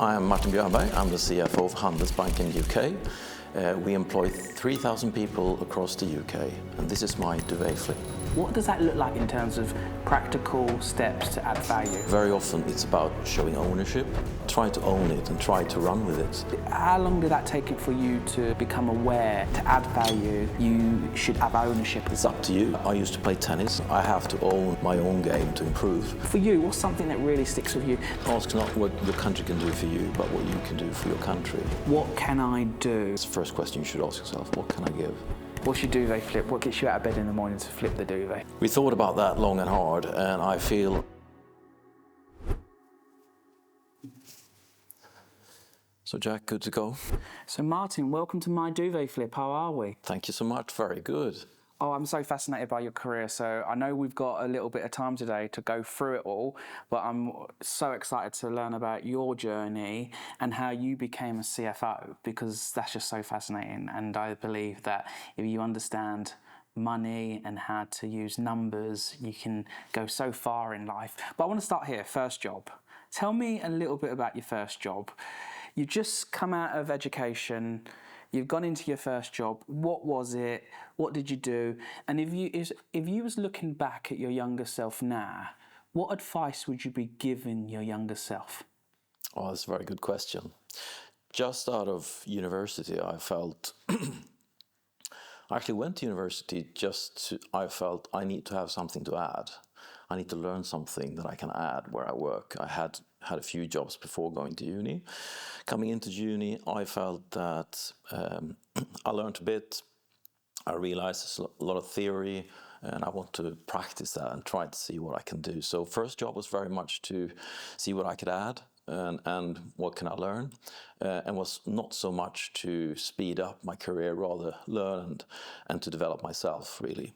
I am Martin Björnberg. I'm the CFO of Handelsbanken UK. We employ 3,000 people across the UK, and this is my Duvet flip. What does that look like in terms of practical steps to add value? Very often it's about showing ownership. Try to own it and try to run with it. How long did that take it for you to become aware, to add value, you should have ownership? It's up to you. I used to play tennis. I have to own my own game to improve. For you, what's something that really sticks with you? Ask not what your country can do for you, but what you can do for your country. What can I do? It's the first question you should ask yourself. What can I give? What's your duvet flip? What gets you out of bed in the morning to flip the duvet? We thought about that long and hard, and I feel so Jack, good to go. So Martin, welcome to my duvet flip. How are we? Thank you so much. Very good. Oh, I'm so fascinated by your career. So I know we've got a little bit of time today to go through it all, but I'm so excited to learn about your journey and how you became a CFO, because that's just so fascinating. And I believe that if you understand money and how to use numbers, you can go so far in life. But I want to start here, first job. Tell me a little bit about your first job. You just come out of education, you've gone into your first job. What was it? What did you do? And if you was looking back at your younger self now, what advice would you be giving your younger self? Oh, that's a very good question. Just out of university, I felt I actually went to university I felt I need to have something to add. I need to learn something that I can add where I work. I had a few jobs before going to uni. Coming into uni, I felt that I learned a bit. I realized there's a lot of theory, and I want to practice that and try to see what I can do. So first job was very much to see what I could add and what can I learn, and was not so much to speed up my career, rather learn and to develop myself, really.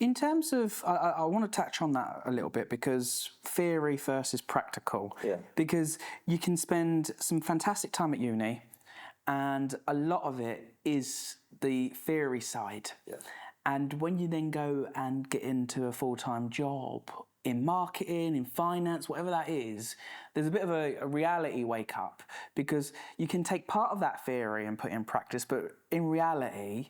In terms of, I want to touch on that a little bit, because theory versus practical. Yeah. Because you can spend some fantastic time at uni, and a lot of it is the theory side. Yeah. And when you then go and get into a full-time job in marketing, in finance, whatever that is, there's a bit of a reality wake up, because you can take part of that theory and put it in practice, but in reality,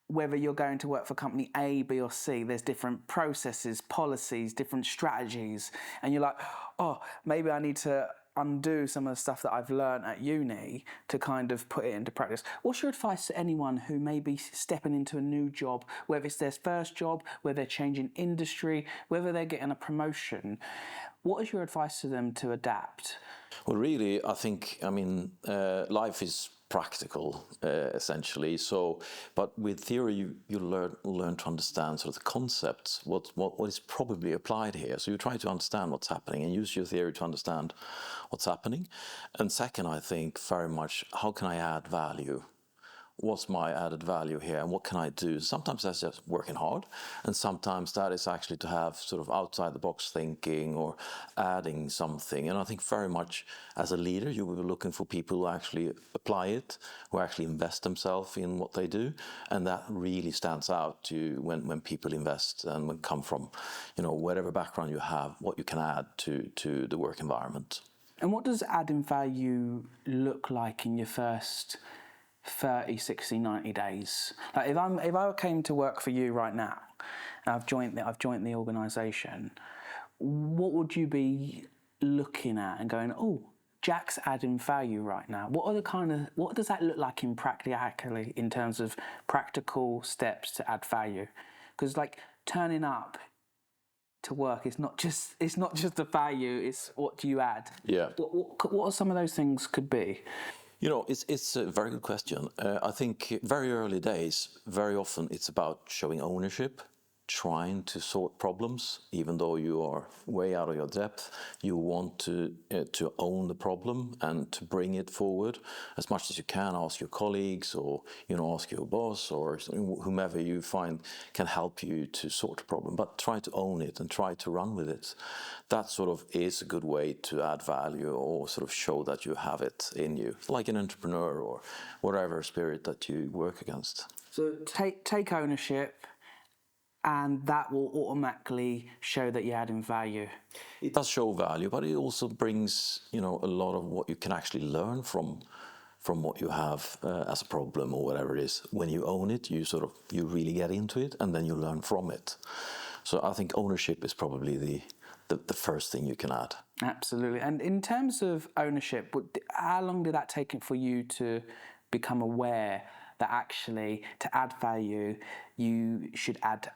whether you're going to work for company A, B or C, there's different processes, policies, different strategies. And you're like, oh, maybe I need to undo some of the stuff that I've learned at uni to kind of put it into practice. What's your advice to anyone who may be stepping into a new job, whether it's their first job, whether they're changing industry, whether they're getting a promotion? What is your advice to them to adapt? Well, really, I think, life is practical, essentially. So, but with theory, you learn to understand sort of the concepts, what is probably applied here. So you try to understand what's happening and use your theory to understand what's happening. And second, I think very much, how can I add value? What's my added value here, and what can I do? Sometimes that's just working hard, and sometimes that is actually to have sort of outside the box thinking or adding something. And I think very much as a leader, you will be looking for people who actually apply it, who actually invest themselves in what they do, and that really stands out to you when people invest and when come from, whatever background you have, what you can add to the work environment. And what does adding value look like in your first 30, 60, 90 days? Like if I came to work for you right now, and I've joined the organisation, what would you be looking at and going, oh, Jack's adding value right now? What does that look like in practically in terms of practical steps to add value? Because like turning up to work it's not just the value, it's what do you add? Yeah. What are some of those things could be? It's a very good question. I think very early days, very often it's about showing ownership, trying to sort problems, even though you are way out of your depth. You want to own the problem and to bring it forward as much as you can. Ask your colleagues, or ask your boss, or whomever you find can help you to sort the problem. But try to own it and try to run with it. That sort of is a good way to add value, or sort of show that you have it in you, like an entrepreneur or whatever spirit that you work against. So take ownership, and that will automatically show that you're adding value. It does show value, but it also brings, a lot of what you can actually learn from what you have as a problem or whatever it is. When you own it, you really get into it, and then you learn from it. So I think ownership is probably the first thing you can add. Absolutely. And in terms of ownership, how long did that take for you to become aware that actually to add value, you should have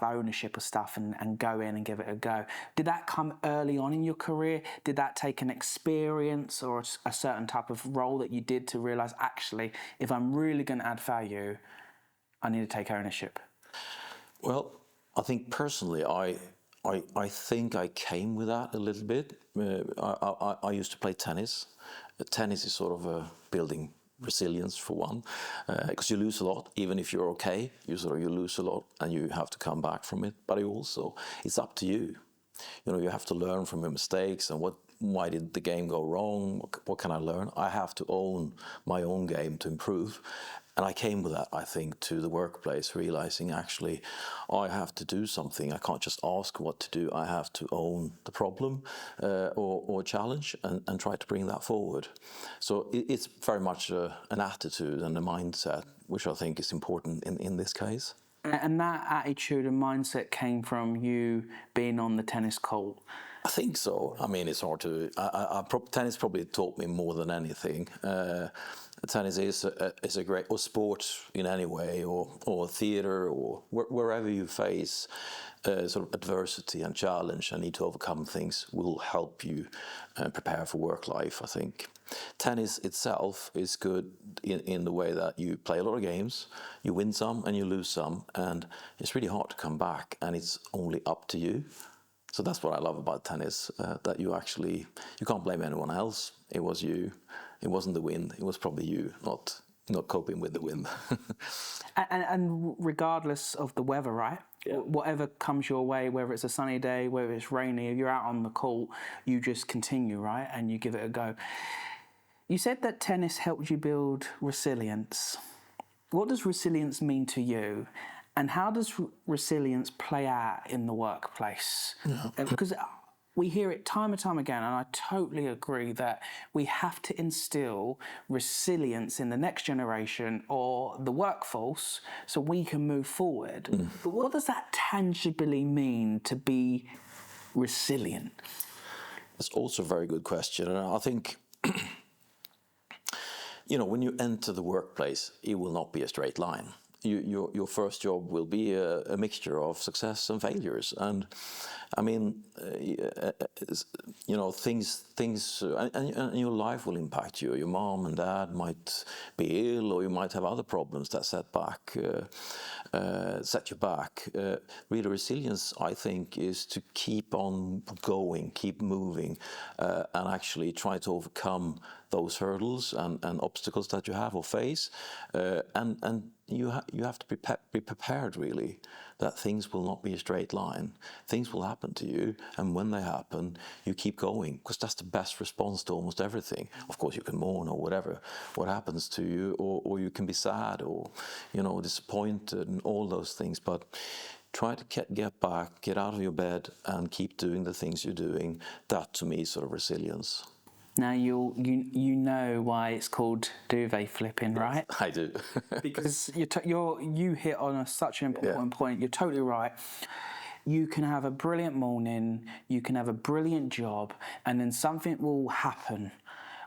ownership of stuff and go in and give it a go? Did that come early on in your career? Did that take an experience or a certain type of role that you did to realize, actually, if I'm really going to add value, I need to take ownership? Well, I think personally, I think I came with that a little bit. I used to play tennis. Tennis is sort of building resilience for one, because you lose a lot. Even if you're okay, you lose a lot, and you have to come back from it. But it's up to you. You have to learn from your mistakes and why did the game go wrong? What can I learn? I have to own my own game to improve. And I came with that, I think, to the workplace, realizing actually I have to do something. I can't just ask what to do. I have to own the problem or challenge and try to bring that forward. So it's very much an attitude and a mindset, which I think is important in this case. And that attitude and mindset came from you being on the tennis court? I think so. I mean, it's hard to. Tennis probably taught me more than anything. Tennis is a great, or sport in any way, or theatre, or wherever you face sort of adversity and challenge and need to overcome things, will help you prepare for work life, I think. Tennis itself is good in the way that you play a lot of games, you win some and you lose some, and it's really hard to come back, and it's only up to you. So that's what I love about tennis, that you can't blame anyone else. It was you. It wasn't the wind. It was probably you not coping with the wind. and regardless of the weather, right? Yeah. Whatever comes your way, whether it's a sunny day, whether it's rainy, if you're out on the court, you just continue, right? And you give it a go. You said that tennis helped you build resilience. What does resilience mean to you? And how does resilience play out in the workplace? Yeah. Because we hear it time and time again, and I totally agree that we have to instill resilience in the next generation or the workforce so we can move forward. But what does that tangibly mean to be resilient? That's also a very good question. And I think, when you enter the workplace, it will not be a straight line. Your first job will be a mixture of success and failures, and I mean, things, and your life will impact you. Your mom and dad might be ill, or you might have other problems that set you back. Really, resilience, I think, is to keep on going, keep moving, and actually try to overcome those hurdles and obstacles that you have or face, and you have to be prepared, really, that things will not be a straight line. Things will happen to you, and when they happen, you keep going, because that's the best response to almost everything. Of course, you can mourn or whatever, what happens to you, or you can be sad or, disappointed and all those things, but try to get back, get out of your bed and keep doing the things you're doing. That, to me, is sort of resilience. Now you know why it's called duvet flipping, right? I do. Because you hit on such an important point. You're totally right. You can have a brilliant morning, you can have a brilliant job, and then something will happen.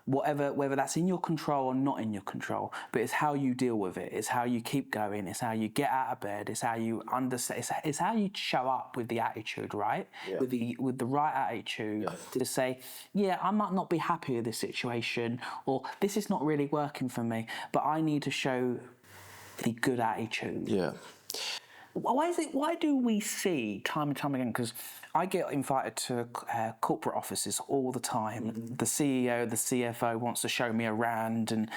Whether that's in your control or not in your control, but it's how you deal with it. It's how you keep going. It's how you get out of bed. It's how you understand. It's how you show up with the attitude, right? Yeah. With the right attitude to say, yeah, I might not be happy with this situation, or this is not really working for me, but I need to show the good attitude. Yeah. Why do we see time and time again? Because I get invited to corporate offices all the time. Mm-hmm. The CEO, the CFO wants to show me around, and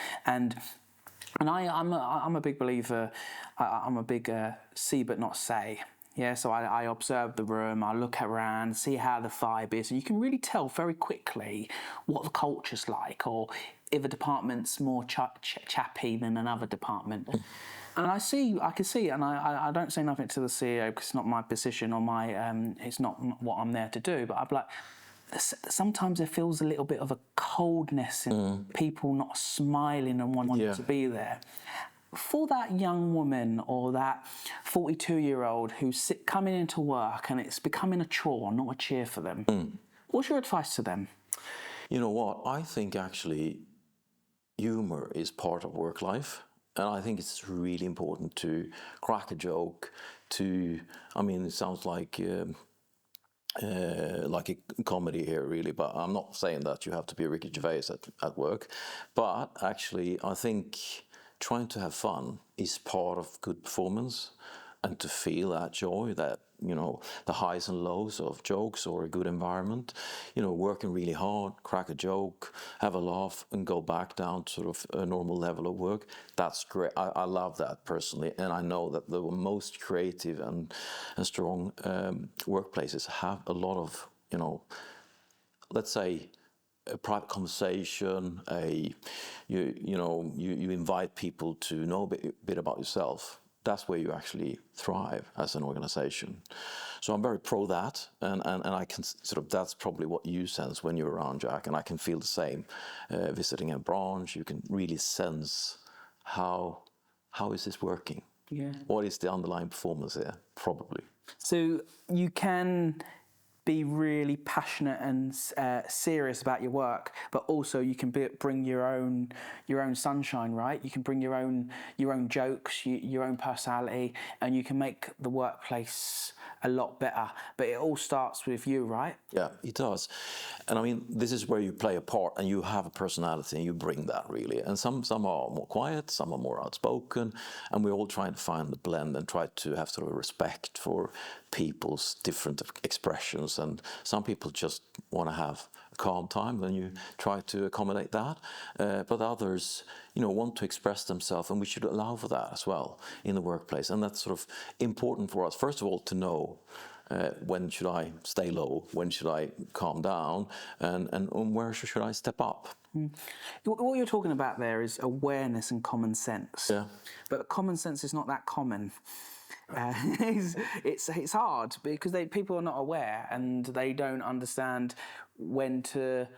I'm a big believer. I'm a big see but not say. Yeah, so I observe the room, I look around, see how the vibe is, and you can really tell very quickly what the culture's like, or if a department's more chappy than another department. And I can see, and I don't say nothing to the CEO because it's not my position or it's not what I'm there to do, but I'm like, sometimes there feels a little bit of a coldness in people not smiling and wanting to be there. For that young woman or that 42-year-old who's coming into work and it's becoming a chore, not a cheer for them, what's your advice to them? You know what? I think actually humor is part of work life. And I think it's really important to crack a joke, it sounds like a comedy here, really, but I'm not saying that you have to be Ricky Gervais at work. But actually, I think trying to have fun is part of good performance, and to feel that joy, that, the highs and lows of jokes or a good environment, working really hard, crack a joke, have a laugh, and go back down to sort of a normal level of work. That's great. I love that personally, and I know that the most creative and strong workplaces have a lot of, let's say, a private conversation, you invite people to know a bit about yourself. That's where you actually thrive as an organization. So I'm very pro that, and I can that's probably what you sense when you're around, Jack, and I can feel the same. Visiting a branch, you can really sense how is this working? Yeah. What is the underlying performance here? Probably. So you can be really passionate and serious about your work, but also you can bring your own sunshine, right? You can bring your own jokes, your own personality, and you can make the workplace a lot better. But it all starts with you, right? Yeah, it does. And this is where you play a part, and you have a personality, and you bring that, really. And some are more quiet, some are more outspoken, and we're all trying to find the blend and try to have sort of respect for people's different expressions. And some people just want to have a calm time, then you try to accommodate that. But others, want to express themselves, and we should allow for that as well in the workplace. And that's sort of important for us, first of all, to know when should I stay low, when should I calm down, and where should I step up. What you're talking about there is awareness and common sense. Yeah. But common sense is not that common. It's hard because people are not aware, and they don't understand when to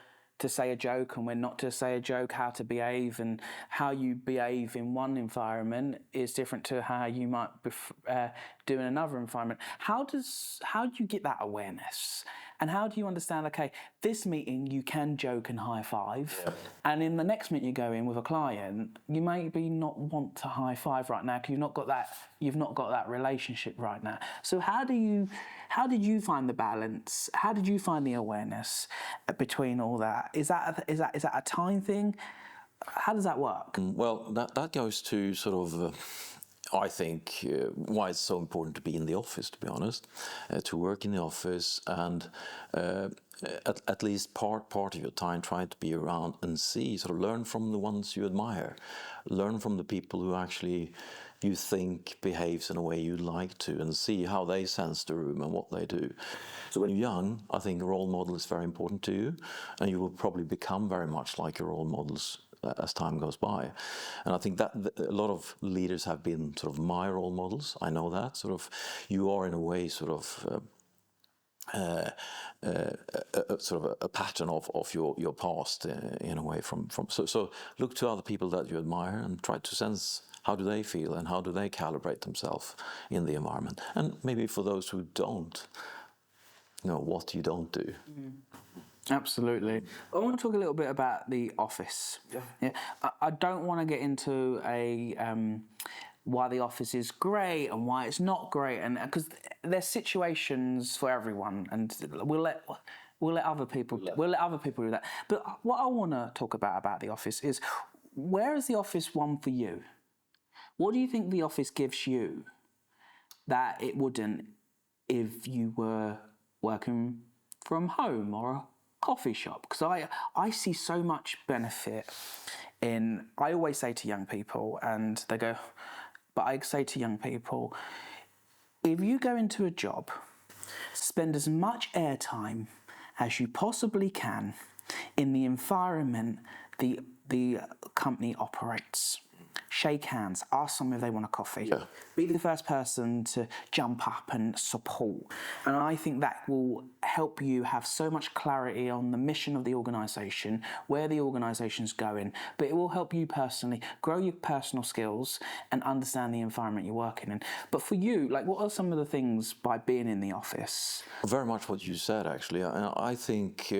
say a joke and when not to say a joke, how to behave, and how you behave in one environment is different to how you might do in another environment. How do you get that awareness? And how do you understand, okay, this meeting you can joke and high five, and in the next meeting you go in with a client, you maybe not want to high five right now because you've not got that relationship right now. So how did you find the balance? How did you find the awareness between all that? Is that a time thing? How does that work? Well, that goes to sort of I think why it's so important to be in the office, to be honest, to work in the office, and at least part of your time trying to be around and learn from the ones you admire, learn from the people who actually you think behaves in a way you'd like to, and see how they sense the room and what they do. So when you're young, I think a role model is very important to you, and you will probably become very much like your role models as time goes by. And I think that a lot of leaders have been sort of my role models. I know that sort of you are in a way sort of a pattern of your past in a way from so look to other people that you admire and try to sense how do they feel and how do they calibrate themselves in the environment. And maybe for those who don't, what you don't do. Absolutely. I want to talk a little bit about the office. Yeah. I don't want to get into why the office is great and why it's not great, and because there's situations for everyone, and we'll let other people do that. But what I want to talk about the office is, where is the office one for you? What do you think the office gives you that it wouldn't if you were working from home or a coffee shop? Because I see so much benefit in, I always say to young people, and they go, but I say to young people, If you go into a job, spend as much airtime as you possibly can in the environment the company operates. Shake hands, ask someone if they want a coffee. Yeah. Be the first person to jump up and support. And I think that will help you have so much clarity on the mission of the organisation, where the organisation's going, but it will help you personally grow your personal skills and understand the environment you're working in. But for you, like, what are some of the things by being in the office? Very much what you said, actually. I think,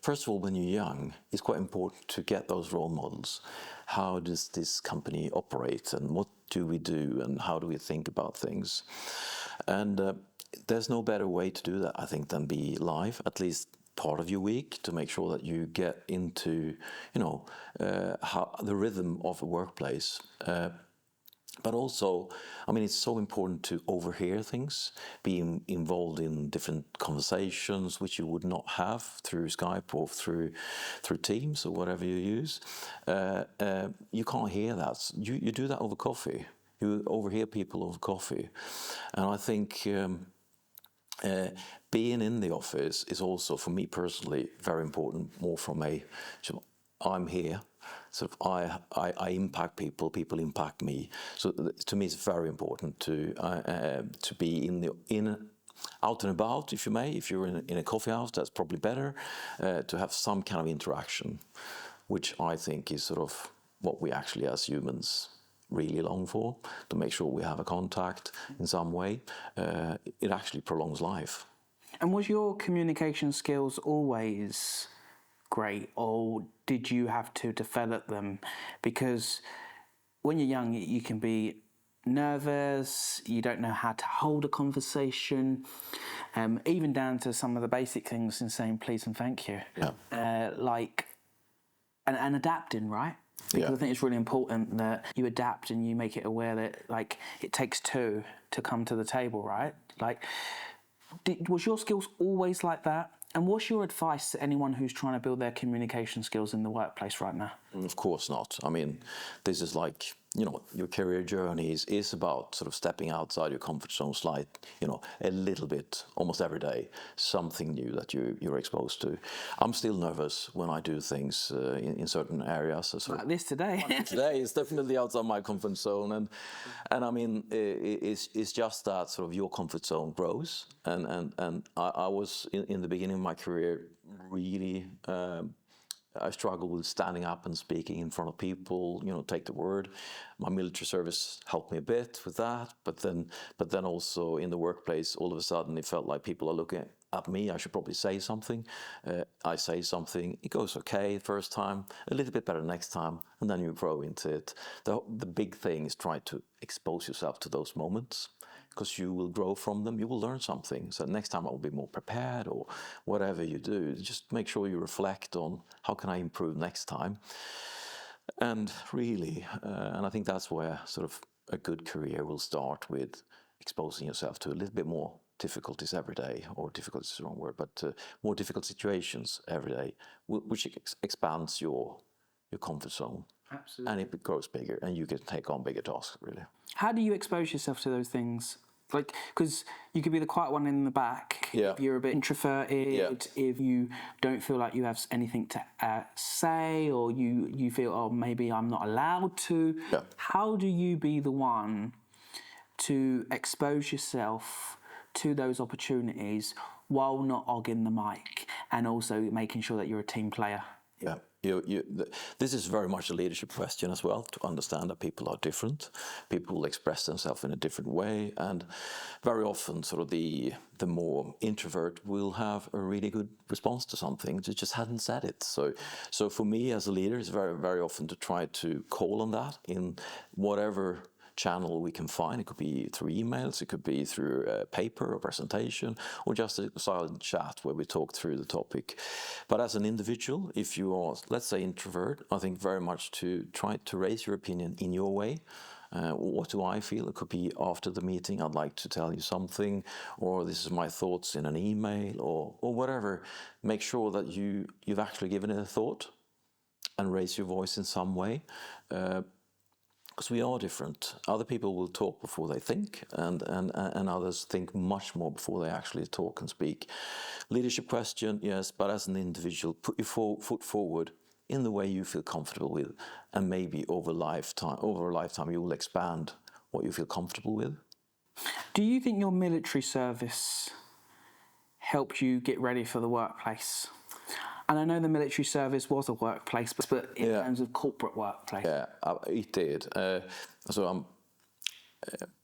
first of all, when you're young, it's quite important to get those role models. How does this company operate, and what do we do, and how do we think about things? And there's no better way to do that, I think, than be live, at least part of your week, to make sure that you get into, how the rhythm of a workplace. But also, I mean, it's so important to overhear things, be involved in different conversations, which you would not have through Skype or through Teams or whatever you use. You can't hear that. You do that over coffee. You overhear people over coffee. And I think being in the office is also, for me personally, very important, more from a, I'm here. Sort of, I impact people. People impact me. So to me, it's very important to be out and about, if you may. If you're in a coffee house, that's probably better. To have some kind of interaction, which I think is sort of what we actually, as humans, really long for. To make sure we have a contact in some way. It actually prolongs life. And was your communication skills always great, or did you have to develop them? Because when you're young, you can be nervous, you don't know how to hold a conversation, even down to some of the basic things in saying please and thank you. Yeah. And adapting, right? Because Yeah. I think it's really important that you adapt and you make it aware that, like, it takes two to come to the table, right? Like, was your skills always like that? And what's your advice to anyone who's trying to build their communication skills in the workplace right now? Of course not. I mean, this is like, your career journey is about sort of stepping outside your comfort zone a little bit, almost every day, something new that you're exposed to. I'm still nervous when I do things in certain areas. Like this today. Today is definitely outside my comfort zone, and I mean, it's just that sort of your comfort zone grows, and I was in the beginning of my career really. I struggled with standing up and speaking in front of people, take the word. My military service helped me a bit with that, but then also in the workplace, all of a sudden it felt like people are looking at me. I should probably say something. I say something, it goes okay first time, a little bit better next time, and then you grow into it. The big thing is try to expose yourself to those moments, because you will grow from them, you will learn something. So next time I will be more prepared, or whatever you do, just make sure you reflect on how can I improve next time. And really, and I think that's where sort of a good career will start, with exposing yourself to a little bit more difficulties every day, or difficulty is the wrong word, but more difficult situations every day, which expands your comfort zone. Absolutely. And it grows bigger, and you can take on bigger tasks, really. How do you expose yourself to those things? Like, because you could be the quiet one in the back, Yeah. if you're a bit introverted, if you don't feel like you have anything to say, or you feel, oh, maybe I'm not allowed to. Yeah. How do you be the one to expose yourself to those opportunities while not hogging the mic, and also making sure that you're a team player? Yeah, this is very much a leadership question as well, to understand that people are different. People will express themselves in a different way, and very often sort of the more introvert will have a really good response to something. They just hadn't said it. So for me as a leader, it's very, very often to try to call on that in whatever channel we can find. It could be through emails, it could be through a paper or presentation, or just a silent chat where we talk through the topic. But as an individual, if you are, let's say, introvert, I think very much to try to raise your opinion in your way. What do I feel? It could be after the meeting, I'd like to tell you something, or this is my thoughts in an email, or whatever. Make sure that you've actually given it a thought and raise your voice in some way. because we are different. Other people will talk before they think, and others think much more before they actually talk and speak. Leadership question, yes, but as an individual, put your foot forward in the way you feel comfortable with, and maybe over a lifetime, you will expand what you feel comfortable with. Do you think your military service helped you get ready for the workplace? And I know the military service was a workplace, but in terms of corporate workplace. Yeah, it did. So I'm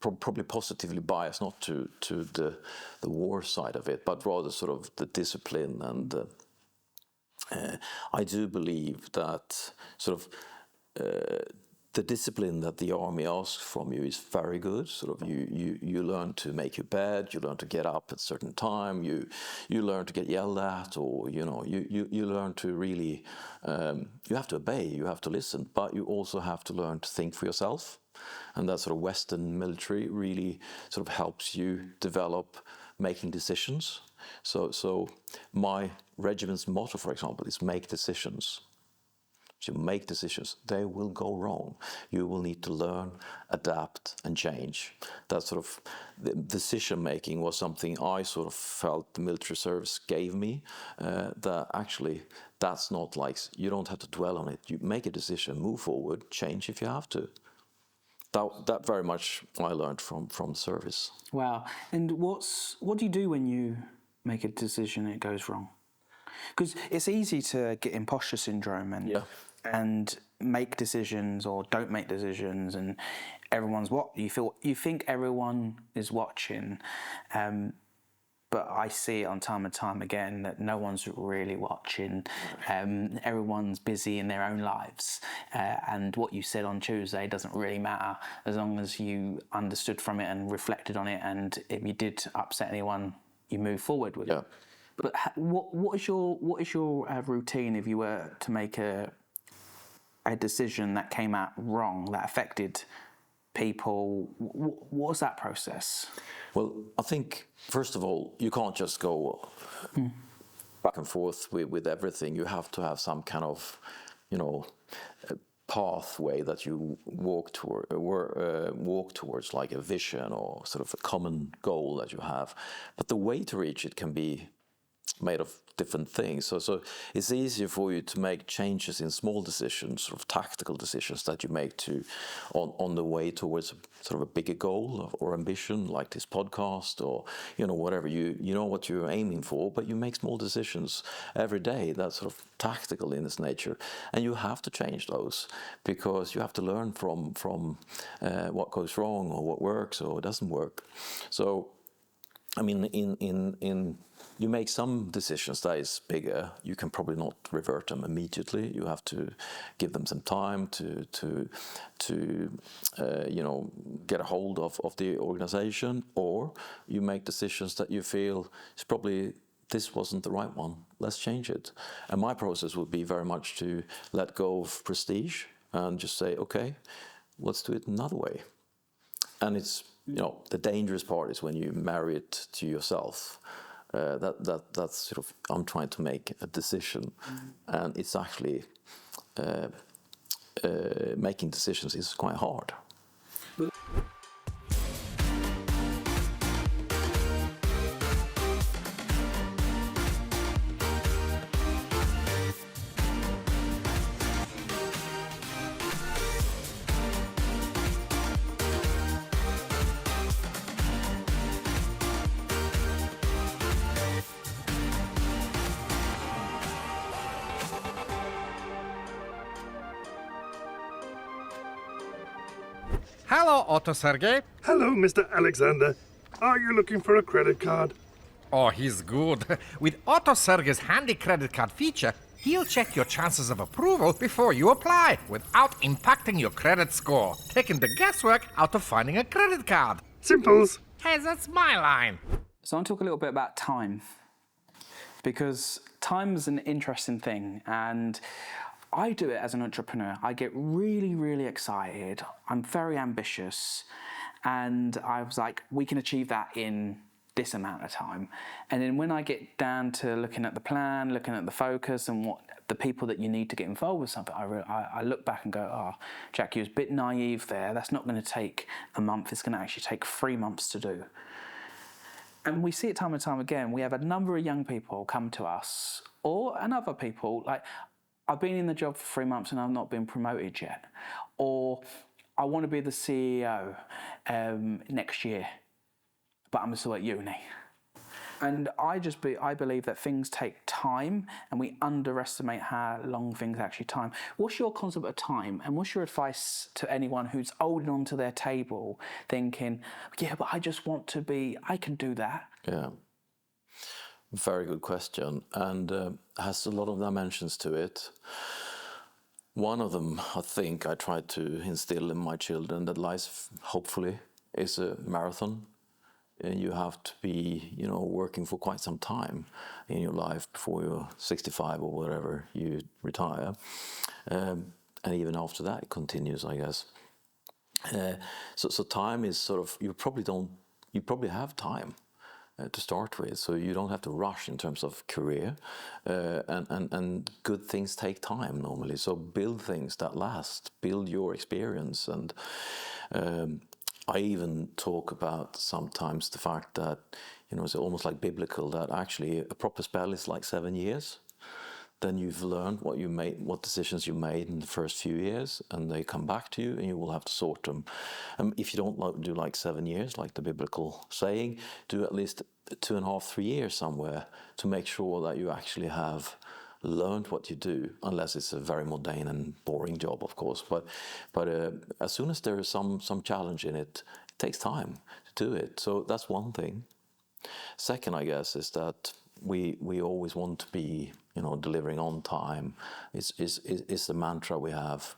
probably positively biased, not to the war side of it, but rather sort of the discipline. And I do believe that sort of the discipline that the army asks from you is very good. Sort of you learn to make your bed, you learn to get up at a certain time, you learn to get yelled at, or you learn to really you have to obey, you have to listen, but you also have to learn to think for yourself. And that sort of Western military really sort of helps you develop making decisions. So my regiment's motto, for example, is make decisions. So make decisions, they will go wrong. You will need to learn, adapt, and change. That sort of the decision making was something I sort of felt the military service gave me. That actually, that's not like, you don't have to dwell on it. You make a decision, move forward, change if you have to. That very much I learned from the service. Wow. And what do you do when you make a decision and it goes wrong? Because it's easy to get imposter syndrome and make decisions or don't make decisions, and everyone's you think everyone is watching, but I see it on time and time again that no one's really watching. Everyone's busy in their own lives, and what you said on Tuesday doesn't really matter as long as you understood from it and reflected on it, and if you did upset anyone, you move forward with it. But what is your routine if you were to make a decision that came out wrong, that affected people? What was that process? Well, I think, first of all, you can't just go back and forth with everything. You have to have some kind of, pathway that you walk towards, like a vision or sort of a common goal that you have. But the way to reach it can be made of different things. So it's easier for you to make changes in small decisions, sort of tactical decisions that you make on the way towards sort of a bigger goal or ambition, like this podcast or whatever. You know what you're aiming for, but you make small decisions every day that's sort of tactical in its nature, and you have to change those because you have to learn from what goes wrong or what works or doesn't work. So I mean, you make some decisions that is bigger. You can probably not revert them immediately. You have to give them some time to get a hold of the organization, or you make decisions that you feel is probably this wasn't the right one. Let's change it. And my process would be very much to let go of prestige and just say, okay, let's do it another way. And it's the dangerous part is when you marry it to yourself. That's sort of, I'm trying to make a decision, and it's actually making decisions is quite hard. Hello, Otto Sergey. Hello, Mr. Alexander. Are you looking for a credit card? Oh, he's good. With Otto Sergey's handy credit card feature, he'll check your chances of approval before you apply, without impacting your credit score, taking the guesswork out of finding a credit card. Simples. Hey, that's my line. So I want to talk a little bit about time, because time is an interesting thing, and I do it as an entrepreneur. I get really, really excited. I'm very ambitious, and I was like, we can achieve that in this amount of time. And then when I get down to looking at the plan, looking at the focus and what the people that you need to get involved with something, I look back and go, oh, Jack, you was a bit naive there. That's not going to take a month. It's going to actually take 3 months to do. And we see it time and time again. We have a number of young people come to us, and other people, like, I've been in the job for 3 months and I've not been promoted yet. Or I want to be the CEO next year, but I'm still at uni. And I believe that things take time and we underestimate how long things actually time. What's your concept of time, and what's your advice to anyone who's holding onto their table thinking, yeah, but I just want to I can do that? Yeah. Very good question, and has a lot of dimensions to it. One of them, I think, I try to instill in my children that life, hopefully, is a marathon. And you have to be, working for quite some time in your life before you're 65 or whatever you retire. And even after that, it continues, I guess. So time is sort of, you probably have time to start with, so you don't have to rush in terms of career, and good things take time normally. So build things that last, build your experience, and I even talk about sometimes the fact that it's almost like biblical, that actually a proper spell is like 7 years. Then you've learned what decisions you made in the first few years, and they come back to you, and you will have to sort them. If you don't do like 7 years, like the biblical saying, do at least 2.5, 3 years somewhere to make sure that you actually have learned what you do, unless it's a very mundane and boring job, of course. But as soon as there is some challenge in it, it takes time to do it. So that's one thing. Second, I guess, is that we always want to be, delivering on time. Is the mantra we have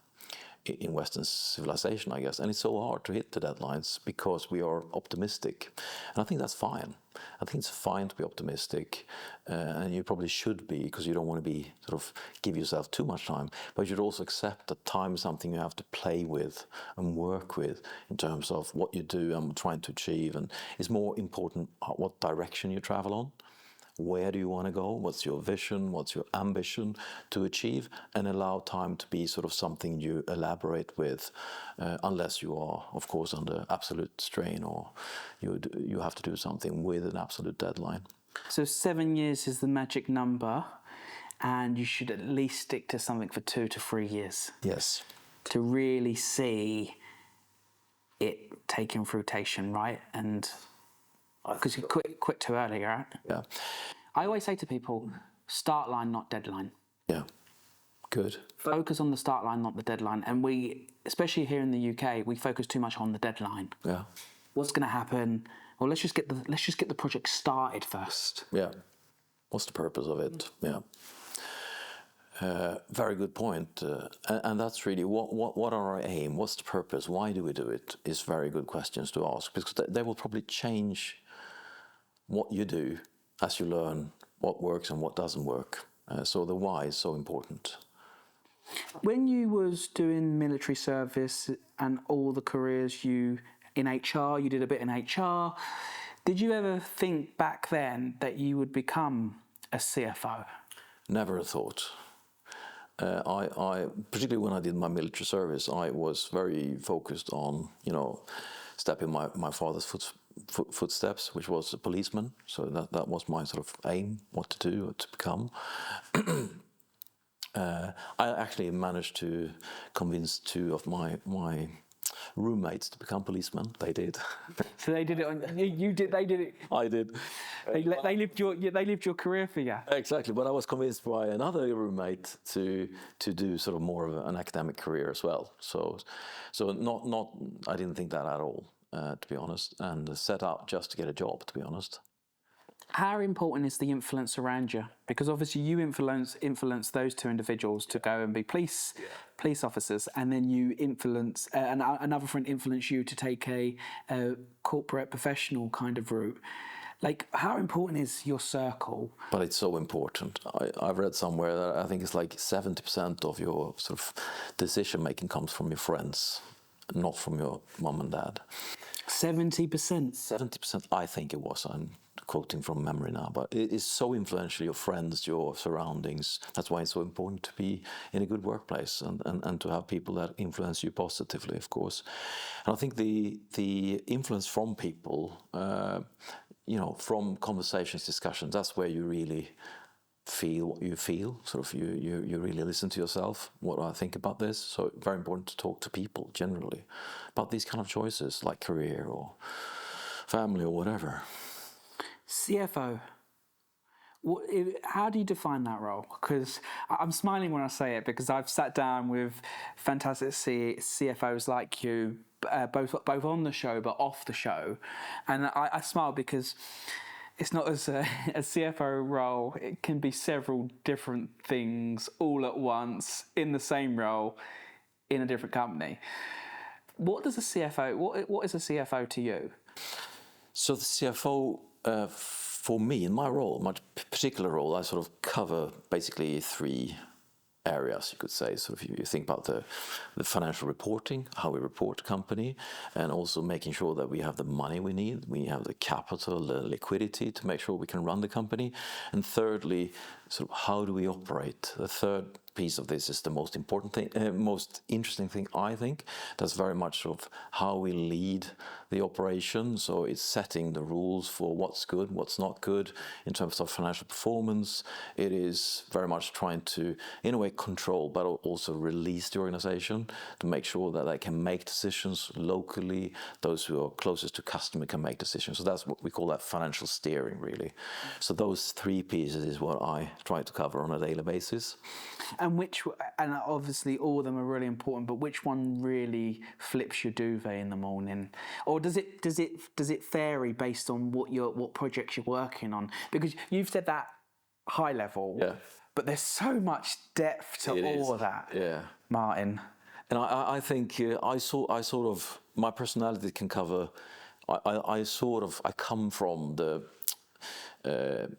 in Western civilization, I guess. And it's so hard to hit the deadlines because we are optimistic. And I think that's fine. I think it's fine to be optimistic, and you probably should be, because you don't want to be give yourself too much time. But you should also accept that time is something you have to play with and work with in terms of what you do and trying to achieve. And it's more important what direction you travel on. Where do you want to go? What's your vision? What's your ambition to achieve? And allow time to be something you elaborate with, unless you are, of course, under absolute strain, or you have to do something with an absolute deadline. So 7 years is the magic number, and you should at least stick to something for 2 to 3 years. Yes. To really see it taking fruition, right? And because you quit too early, right? Yeah. I always say to people, start line, not deadline. Yeah. Good. Focus on the start line, not the deadline. And we, especially here in the UK, we focus too much on the deadline. Yeah. What's going to happen? Well, let's just get the project started first. Yeah. What's the purpose of it? Yeah. Very good point. And that's really what are our aim? What's the purpose? Why do we do it? Is very good questions to ask, because they will probably change what you do as you learn what works and what doesn't work. So the why is so important. When you was doing military service and all the careers in HR, you did a bit in HR, did you ever think back then that you would become a CFO? Never a thought. I particularly when I did my military service, I was very focused on, stepping my father's footsteps, which was a policeman. So that was my aim, what to do, what to become. I actually managed to convince 2 of my roommates to become policemen. They did. So they did it on you did. They did it. I did. They lived your career for you. Exactly, but I was convinced by another roommate to do more of an academic career as well. So not I didn't think that at all, to be honest, and set out just to get a job, to be honest. How important is the influence around you? Because obviously you influence those 2 individuals to go and be police officers, and then you influence another friend influence you to take a corporate professional kind of route. Like, how important is your circle? But it's so important. I've read somewhere that I think it's like 70% of your decision making comes from your friends, not from your mum and dad. 70%. 70%, I think it was. I'm quoting from memory now, but it is so influential. Your friends, your surroundings. That's why it's so important to be in a good workplace and to have people that influence you positively, of course. And I think the influence from people, from conversations, discussions, that's where you really feel what you feel. Sort of you really listen to yourself. What do I think about this? So very important to talk to people generally about these kind of choices, like career or family or whatever. CFO. How do you define that role? Because I'm smiling when I say it, because I've sat down with fantastic CFOs like you, both on the show but off the show, and I smile because it's not as a CFO role. It can be several different things all at once in the same role in a different company. What does a CFO? What is a CFO to you? So the CFO, for me, in my role, my particular role, I sort of cover basically three areas, you could say. So if you think about the financial reporting, how we report the company, and also making sure that we have the money we need, we have the capital, the liquidity to make sure we can run the company. And thirdly, sort of how do we operate? The third piece of this is the most important thing, most interesting thing, I think. That's very much of how we lead the operation. So it's setting the rules for what's good, what's not good in terms of financial performance. It is very much trying to, in a way, control, but also release the organization to make sure that they can make decisions locally. Those who are closest to customer can make decisions. So that's what we call that financial steering, really. So those three pieces is what I try to cover on a daily basis. And obviously all of them are really important, but which one really flips your duvet in the morning? Or does it vary based on what projects you're working on? Because you've said that high level, yeah, but there's so much depth to all of that, yeah, Martin. And I think I sort of my personality can cover. I come from the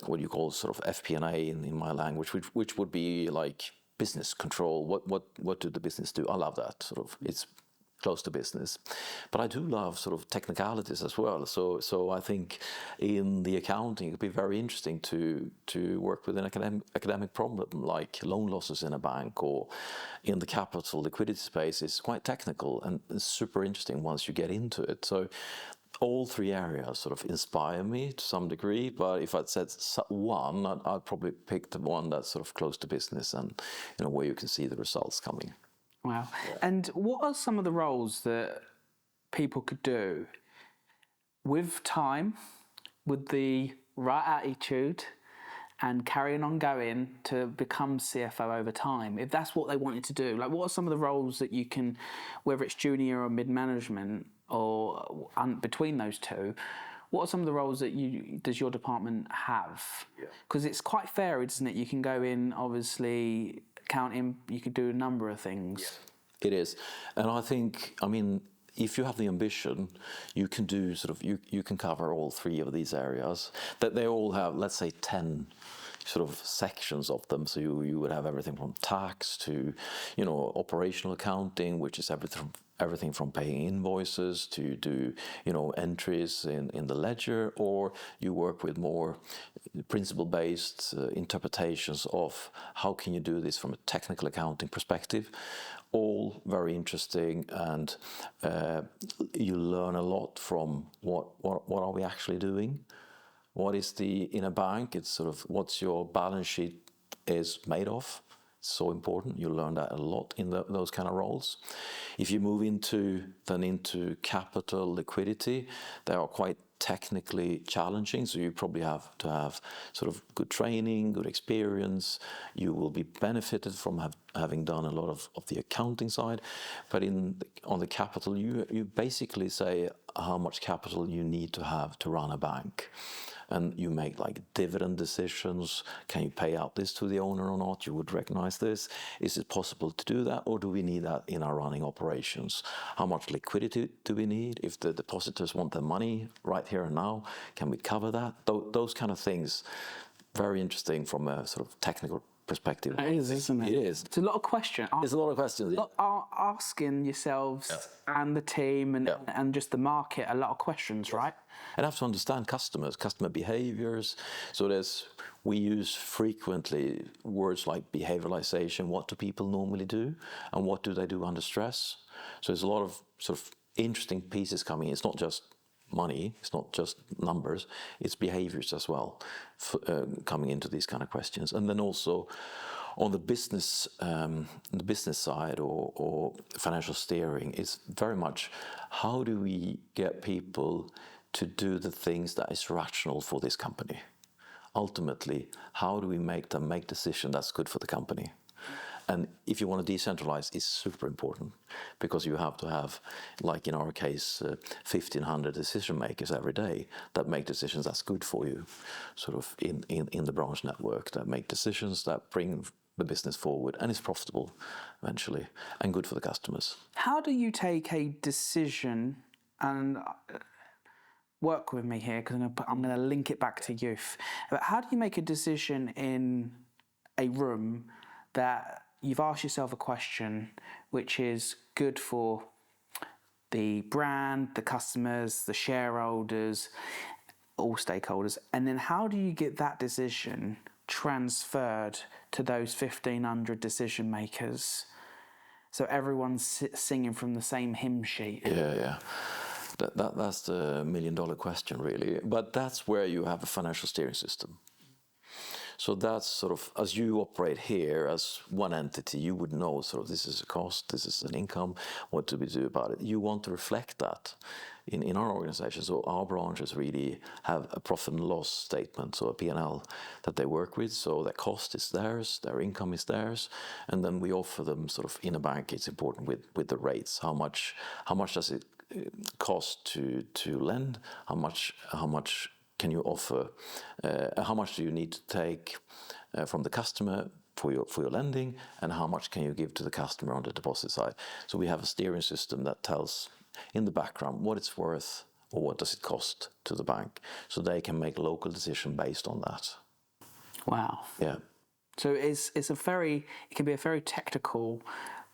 what you call sort of FP&A in my language, which would be like business control. What do the business do? I love that sort of. It's close to business, but I do love sort of technicalities as well. So I think in the accounting it'd be very interesting to work with an academic problem like loan losses in a bank, or in the capital liquidity space. It's quite technical and it's super interesting once you get into it. So all three areas sort of inspire me to some degree, but if I'd said one, I'd probably pick the one that's sort of close to business and where you can see the results coming. Wow. Yeah. And what are some of the roles that people could do with time, with the right attitude, and carrying on going to become CFO over time, if that's what they wanted to do? Like, what are some of the roles that you can, whether it's junior or mid-management or between those two, what are some of the roles that does your department have? Because it's quite varied, isn't it? You can go in, obviously, accounting, you could do a number of things. Yeah. It is. And I think, if you have the ambition, you can do you can cover all three of these areas. That they all have, let's say, 10 sort of sections of them. So you would have everything from tax to, operational accounting, which is everything from paying invoices to do, entries in the ledger, or you work with more principle-based interpretations of how can you do this from a technical accounting perspective. All very interesting, and you learn a lot from what are we actually doing. What is in a bank? It's sort of what's your balance sheet is made of. It's so important. You learn that a lot in those kind of roles. If you move into capital liquidity, they are quite technically challenging, so you probably have to have sort of good training, good experience. You will be benefited from having done a lot of the accounting side, but on the capital, you basically say how much capital you need to have to run a bank. And you make like dividend decisions. Can you pay out this to the owner or not? You would recognize this. Is it possible to do that, or do we need that in our running operations? How much liquidity do we need? If the depositors want their money right here and now, can we cover that? Those kind of things, very interesting from a sort of technical perspective. It is, isn't it? It is. It's a lot of questions. There's a lot of questions. Asking yourselves and the team and just the market a lot of questions, right? And have to understand customer behaviors. So we use frequently words like behavioralization. What do people normally do, and what do they do under stress? So there's a lot of sort of interesting pieces coming. It's not just money, it's not just numbers, it's behaviors as well coming into these kind of questions. And then also on the business side or financial steering, it's very much how do we get people to do the things that is rational for this company? Ultimately, how do we make them make decisions that's good for the company? And if you want to decentralize, it's super important because you have to have, like in our case, 1,500 decision makers every day that make decisions that's good for you, sort of in the branch network, that make decisions that bring the business forward and is profitable eventually and good for the customers. How do you take a decision, and work with me here because I'm going to link it back to youth, but how do you make a decision in a room that you've asked yourself a question which is good for the brand, the customers, the shareholders, all stakeholders, and then how do you get that decision transferred to those 1,500 decision makers so everyone's singing from the same hymn sheet? Yeah. That's the million-dollar question, really. But that's where you have a financial steering system. So that's sort of, as you operate here as one entity, you would know sort of this is a cost, this is an income, what do we do about it? You want to reflect that in our organization. So our branches really have a profit and loss statement, so a P&L that they work with. So their cost is theirs, their income is theirs, and then we offer them sort of in a bank. It's important with the rates. How much does it cost to lend? How much can you offer? How much do you need to take from the customer for your lending, and how much can you give to the customer on the deposit side? So we have a steering system that tells in the background what it's worth or what does it cost to the bank, so they can make local decision based on that. Wow. Yeah. So it can be a very technical,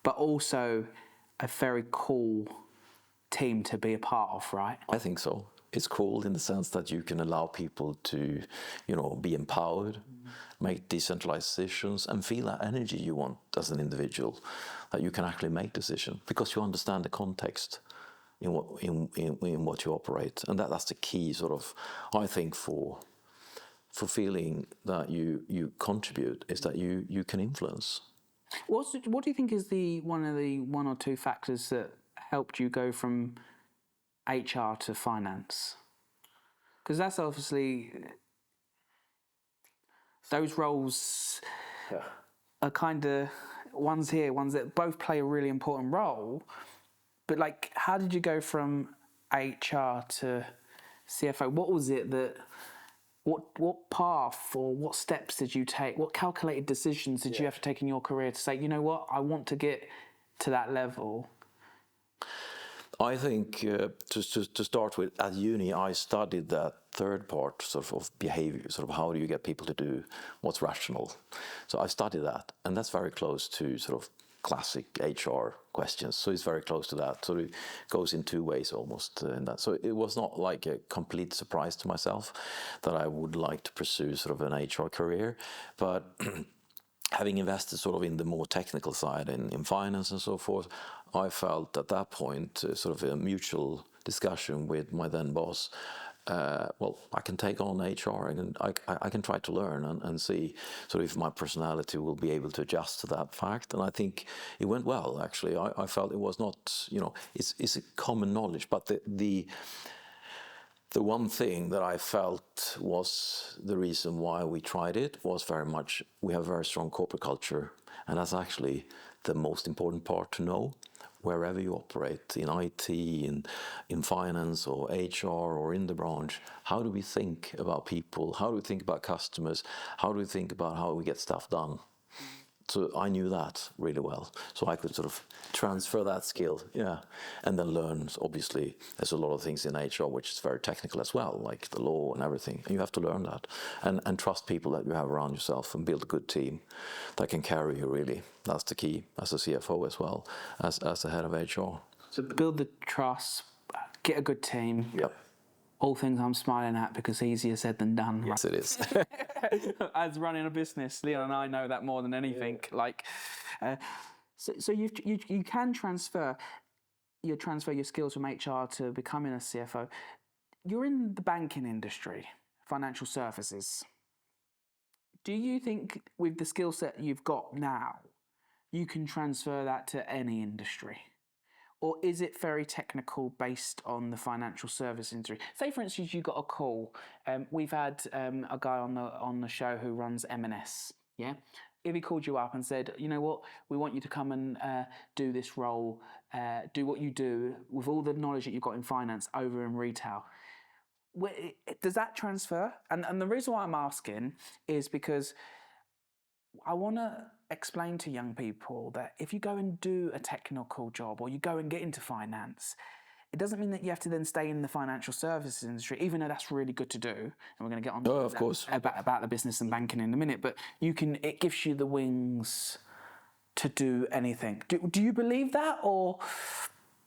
but also a very cool team to be a part of, right? I think so. It's cool in the sense that you can allow people to, be empowered, make decentralized decisions, and feel that energy you want as an individual, that you can actually make decisions because you understand the context in what you operate, and that's the key sort of, I think, for feeling that you contribute, is that you can influence. What do you think is one or two factors that helped you go from HR to finance? Because that's obviously, those roles are kind of ones that both play a really important role. But like, how did you go from HR to CFO? What was it that, what path or what steps did you take? What calculated decisions did you have to take in your career to say, you know what, I want to get to that level? I think to start with, at uni, I studied that third part sort of behavior, sort of how do you get people to do what's rational. So I studied that, and that's very close to sort of classic HR questions. So it's very close to that. So it goes in two ways almost in that. So it was not like a complete surprise to myself that I would like to pursue sort of an HR career, but having invested sort of in the more technical side in finance and so forth, I felt at that point sort of a mutual discussion with my then boss. I can take on HR and I can try to learn and see sort of if my personality will be able to adjust to that fact. And I think it went well, actually. I felt it was not, it's a common knowledge, but the one thing that I felt was the reason why we tried it was very much, we have a very strong corporate culture, and that's actually the most important part to know. Wherever you operate, in IT, in finance or HR or in the branch, how do we think about people? How do we think about customers? How do we think about how we get stuff done? So I knew that really well. So I could sort of transfer that skill, and then learn. Obviously, there's a lot of things in HR which is very technical as well, like the law and everything. And you have to learn that, and trust people that you have around yourself, and build a good team that can carry you. Really, that's the key as a CFO as well as the head of HR. So build the trust, get a good team. Yep. All things I'm smiling at because easier said than done. Yes, it is. As running a business, Leon and I know that more than anything. So you can transfer your skills from HR to becoming a CFO. You're in the banking industry, financial services. Do you think with the skill set you've got now, you can transfer that to any industry? Or is it very technical based on the financial service industry? Say, for instance, you got a call. We've had a guy on the show who runs M&S. Yeah, if he called you up and said, you know what, we want you to come and do this role, do what you do with all the knowledge that you've got in finance over in retail. Does that transfer? And the reason why I'm asking is because I want to explain to young people that if you go and do a technical job or you go and get into finance, it doesn't mean that you have to then stay in the financial services industry, even though that's really good to do. And we're going to get on about the business and banking in a minute. But it gives you the wings to do anything. Do you believe that, or?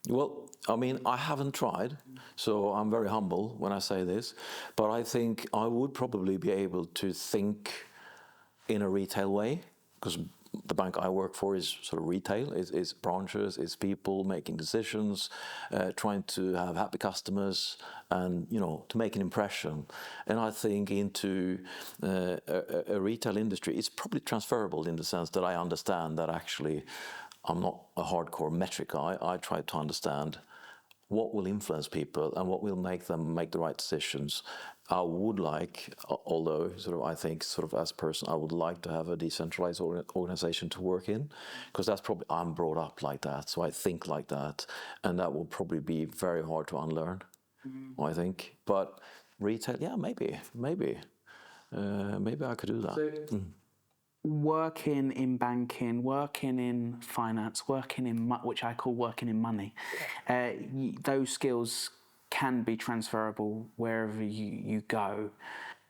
Well, I mean, I haven't tried, so I'm very humble when I say this. But I think I would probably be able to think in a retail way, because the bank I work for is sort of retail. It's branches, it's people making decisions, trying to have happy customers, and to make an impression. And I think into a retail industry, it's probably transferable in the sense that I understand that actually I'm not a hardcore metric guy. I try to understand what will influence people and what will make them make the right decisions. I would like, although I think as a person, I would like to have a decentralized organization to work in, because that's probably, I'm brought up like that, so I think like that, and that will probably be very hard to unlearn, I think. But retail, yeah, maybe I could do that. Working in banking, working in finance, working in which I call working in money, those skills can be transferable wherever you go.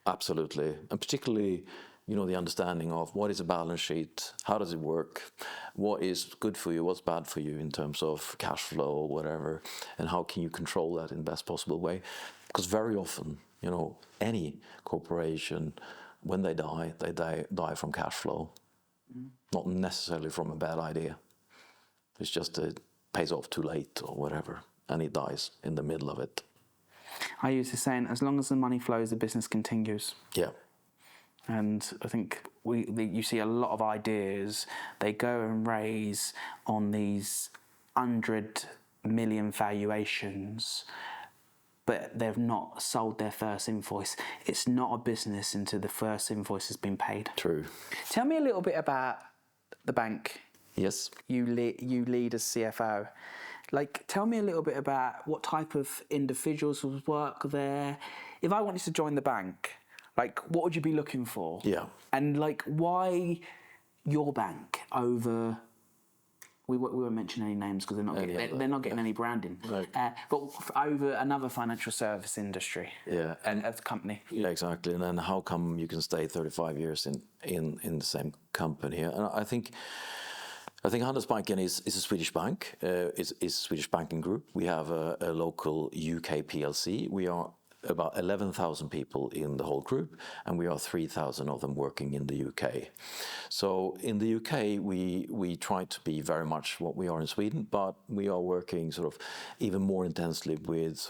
Absolutely, and particularly, the understanding of what is a balance sheet, how does it work, what is good for you, what's bad for you in terms of cash flow or whatever, and how can you control that in the best possible way? Because very often, any corporation, when they die from cash flow, not necessarily from a bad idea. It's just it pays off too late or whatever, and it dies in the middle of it. I use the saying, as long as the money flows, the business continues. Yeah. And I think you see a lot of ideas, they go and raise on these 100 million valuations, but they've not sold their first invoice. It's not a business until the first invoice has been paid. True. Tell me a little bit about the bank. Yes. You lead as CFO. Tell me a little bit about what type of individuals will work there. If I wanted to join the bank, what would you be looking for? Yeah. And why your bank over? We won't mention any names because they're not getting any branding. Right. But over another financial service industry. Yeah. And a company. Yeah, exactly. And then how come you can stay 35 years in the same company? And I think Handelsbanken is a Swedish bank. Is a Swedish banking group. We have a local UK PLC. We are about 11,000 people in the whole group, and we are 3,000 of them working in the UK. So in the UK, we try to be very much what we are in Sweden, but we are working even more intensely with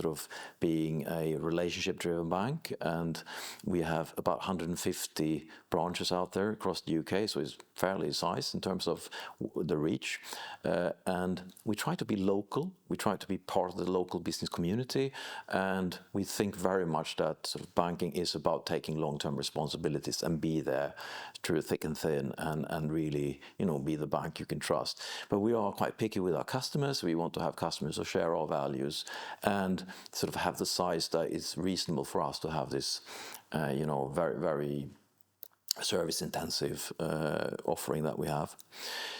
being a relationship-driven bank, and we have about 150 branches out there across the UK, so it's fairly sized in terms of the reach. And we try to be local, we try to be part of the local business community, and we think very much that banking is about taking long-term responsibilities and be there through thick and thin, and really, be the bank you can trust. But we are quite picky with our customers. We want to have customers who share our values and have the size that is reasonable for us to have this, very, very service-intensive offering that we have.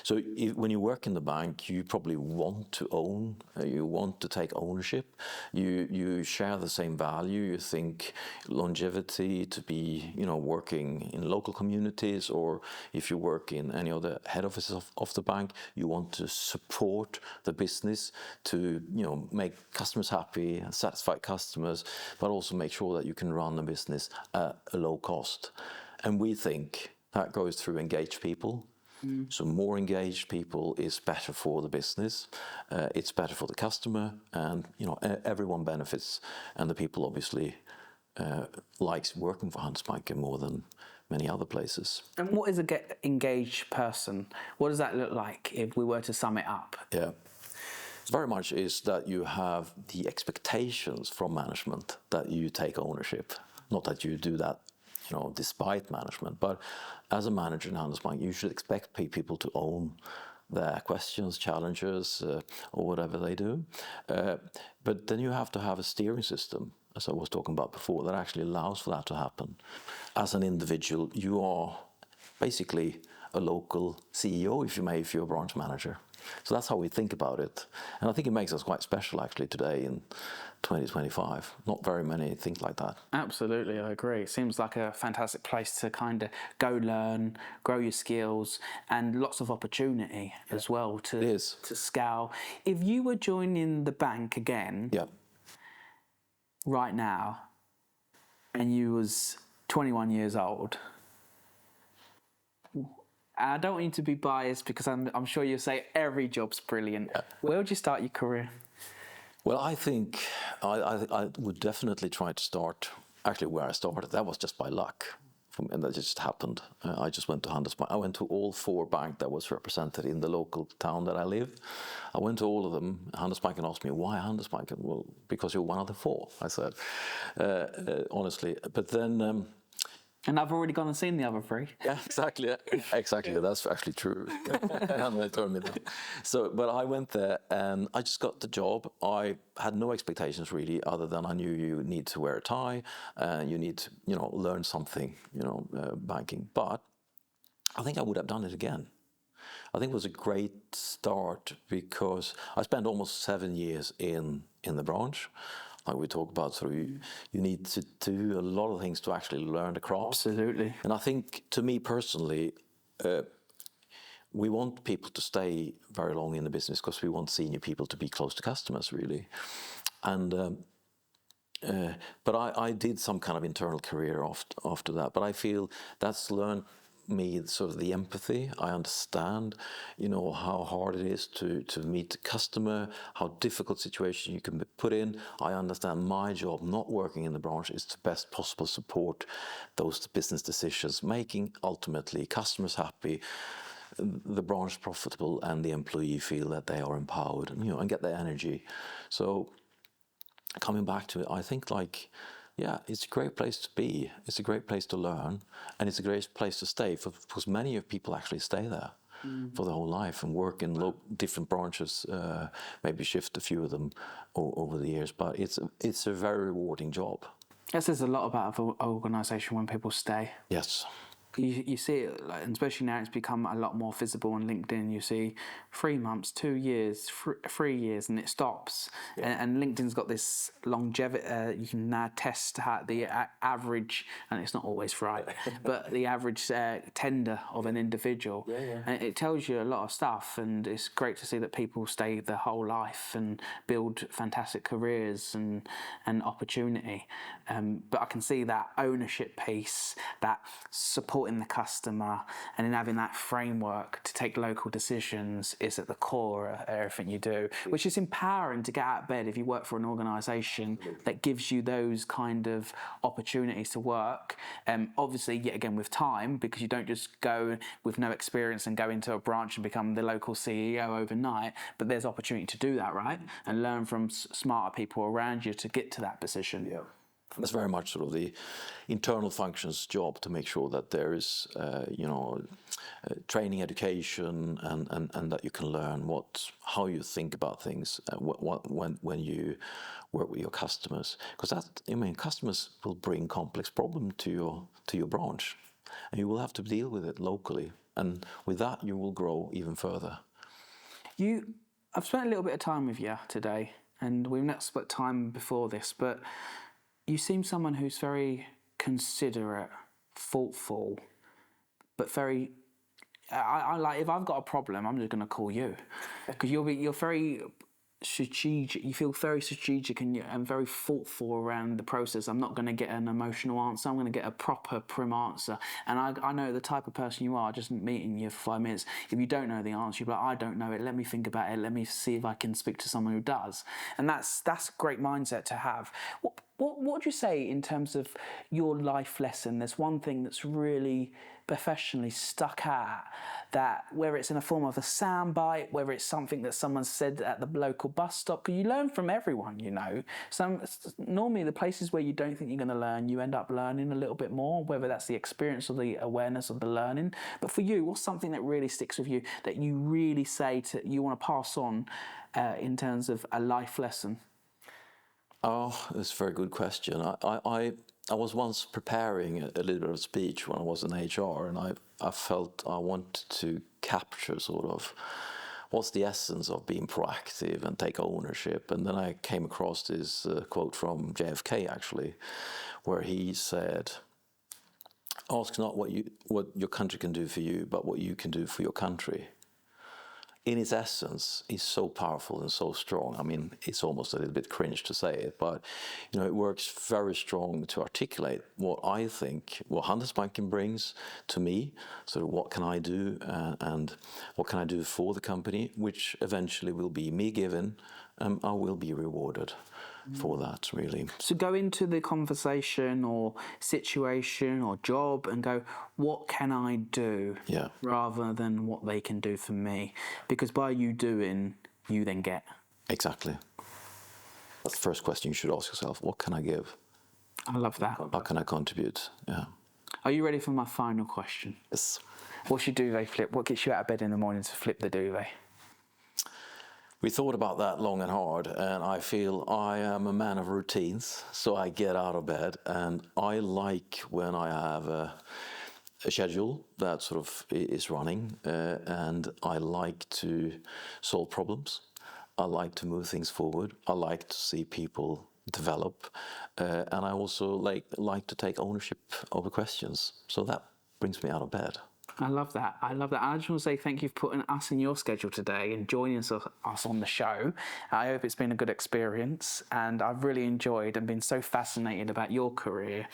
So when you work in the bank, you probably want to own, you want to take ownership, you share the same value, you think longevity to be, working in local communities, or if you work in any other head office of the bank, you want to support the business to, make customers happy, satisfy customers, but also make sure that you can run the business at a low cost. And we think that goes through engaged people. So more engaged people is better for the business, it's better for the customer, and everyone benefits. And the people obviously likes working for Handelsbanken more than many other places. And what is a engaged person? What does that look like if we were to sum it up? Yeah. Very much is that you have the expectations from management that you take ownership, not that you do that despite management. But as a manager in Handelsbanken, you should expect people to own their questions, challenges, or whatever they do. But then you have to have a steering system, as I was talking about before, that actually allows for that to happen. As an individual, you are basically a local CEO, if you're a branch manager. So that's how we think about it. And I think it makes us quite special, actually, today in 2025. Not very many think like that. Absolutely, I agree. It seems like a fantastic place to kind of go learn, grow your skills, and lots of opportunity as well to scale. If you were joining the bank again right now, and you was 21 years old, I don't want you to be biased because I'm sure you'll say every job's brilliant. Yeah. Where would you start your career? Well, I think I would definitely try to start actually where I started. That was just by luck, and that just happened. I just went to Handelsbanken. I went to all 4 banks that was represented in the local town that I live. I went to all of them. Handelsbanken asked me, why Handelsbanken? Well, because you're one of the 4, I said, honestly. But then... and I've already gone and seen the other 3. Yeah, exactly. Exactly. That's actually true. And they told me that. So, but I went there and I just got the job. I had no expectations really, other than I knew you need to wear a tie and you need to, learn something, banking. But I think I would have done it again. I think it was a great start because I spent almost 7 years in the branch. Like we talk about, so you need to do a lot of things to actually learn the craft. Absolutely. And I think, to me personally, we want people to stay very long in the business because we want senior people to be close to customers, really. And but I did some kind of internal career after that. But I feel that's learned me sort of the empathy. I understand, how hard it is to meet the customer, how difficult situation you can be put in. I understand my job, not working in the branch, is to best possible support those business decisions, making ultimately customers happy, the branch profitable, and the employee feel that they are empowered and, and get their energy. So coming back to it, I think it's a great place to be. It's a great place to learn, and it's a great place to stay because many of people actually stay there for the whole life and work in different branches. Maybe shift a few of them over the years, but it's a very rewarding job. That says a lot about an organisation when people stay. Yes. You see it, and especially now it's become a lot more visible on LinkedIn. You see 3 months, 2 years, 3 years, and it stops. Yeah. And LinkedIn's got this longevity. You can now test the average, and it's not always right, but the average tender of an individual. Yeah. And it tells you a lot of stuff, and it's great to see that people stay their whole life and build fantastic careers and opportunity. But I can see that ownership piece, that supporting the customer, and then having that framework to take local decisions is at the core of everything you do, which is empowering to get out of bed if you work for an organisation that gives you those kind of opportunities to work. Obviously, yet again, with time, because you don't just go with no experience and go into a branch and become the local CEO overnight, but there's opportunity to do that, right? And learn from smarter people around you to get to that position. Yeah. That's very much sort of the internal functions job to make sure that there is, training, education, and that you can learn how you think about things when you work with your customers. Because customers will bring complex problem to your branch. and you will have to deal with it locally. And with that, you will grow even further. I've spent a little bit of time with you today, and we've not spent time before this, but you seem someone who's very considerate, thoughtful, but very. I like, if I've got a problem, I'm just going to call you, because you're very strategic. You feel very strategic and very thoughtful around the process. I'm not going to get an emotional answer. I'm going to get a proper, prim answer. And I know the type of person you are. Just meeting you for 5 minutes. If you don't know the answer, you're like, I don't know it. Let me think about it. Let me see if I can speak to someone who does. And that's a great mindset to have. What would you say in terms of your life lesson? There's one thing that's really professionally stuck out, that whether it's in the form of a soundbite, whether it's something that someone said at the local bus stop, because you learn from everyone, you know. Normally the places where you don't think you're going to learn, you end up learning a little bit more, whether that's the experience or the awareness of the learning. But for you, what's something that really sticks with you, that you really say you want to pass on in terms of a life lesson? Oh, that's a very good question. I was once preparing a little bit of speech when I was in HR, and I felt I wanted to capture sort of what's the essence of being proactive and take ownership. And then I came across this quote from JFK, actually, where he said, "Ask not what your country can do for you, but what you can do for your country." In its essence, is so powerful and so strong. I mean, it's almost a little bit cringe to say it, but you know, it works very strong to articulate what I think, what Handelsbanken brings to me. So what can I do, and what can I do for the company, which eventually will be me given, I will be rewarded for that, really. So go into the conversation or situation or job and go, what can I do? Yeah. Rather than what they can do for me. Because by you doing, you then get. Exactly. That's the first question you should ask yourself. What can I give? I love that. How can I contribute? Yeah. Are you ready for my final question? Yes. What's your duvet flip? What gets you out of bed in the morning to flip the duvet? We thought about that long and hard, and I feel I am a man of routines, so I get out of bed, and I like when I have a schedule that sort of is running, and I like to solve problems. I like to move things forward. I like to see people develop, and I also like to take ownership of the questions. So that brings me out of bed. I love that. I love that. I just want to say thank you for putting us in your schedule today and joining us on the show. I hope it's been a good experience, and I've really enjoyed and been so fascinated about your career.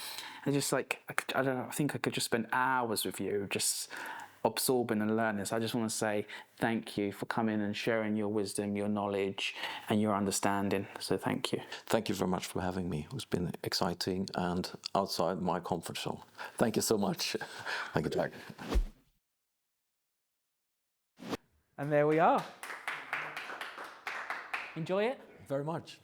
And just like, I think I could just spend hours with you, just absorbing and learning. So I just want to say thank you for coming and sharing your wisdom, your knowledge, and your understanding. So thank you. Thank you very much for having me. It's been exciting and outside my comfort zone. Thank you so much. Thank you, Jack. And there we are. Enjoy it? Very much.